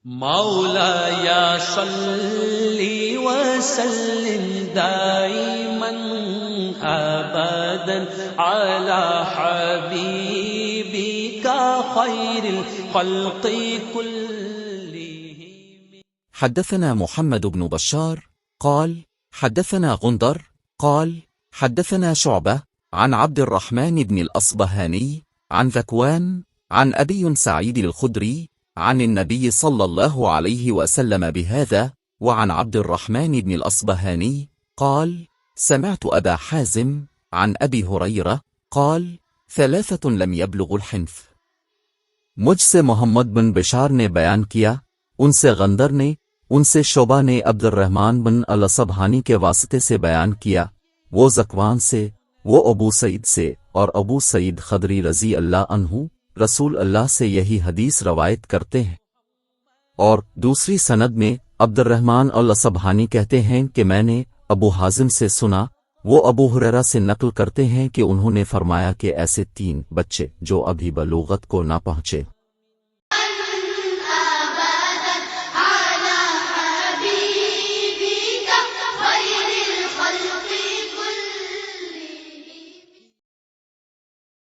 मौलाया सल्ली वसल्लिम दाइमन अबदन अला हबीबिका खैरिल खल्क़ि कुल्लिहिम। حدثنا محمد بن بشار قال حدثنا غندر قال حدثنا شعبة عن عبد الرحمن بن الأصبهاني عن ذكوان عن أبي سعيد الخدري عن النبي صلى الله عليه وسلم بهذا، وعن عبد الرحمن بن الأصبهاني قال سمعت أبا حازم عن أبي هريرة قال 3 لم يبلغوا الحنف। मुझसे मोहम्मद बिन बशार ने बयान किया, उनसे गंदर ने, उनसे शोबा ने अब्दुर्रहमान बिन अल-असबहानी के वास्ते से बयान किया, वो ज़कवान से, वो अबू सईद से और अबू सईद खदरी रज़ी अल्लाह अन्हु रसूल अल्लाह से यही हदीस रवायत करते हैं। और दूसरी सनद में अब्दुर्रहमान अल-असबहानी कहते हैं कि मैंने अबू हाजिम से सुना, वो अबू हुरैरा से नकल करते हैं कि उन्होंने फरमाया कि ऐसे 3 बच्चे जो अभी बलूगत को ना पहुँचे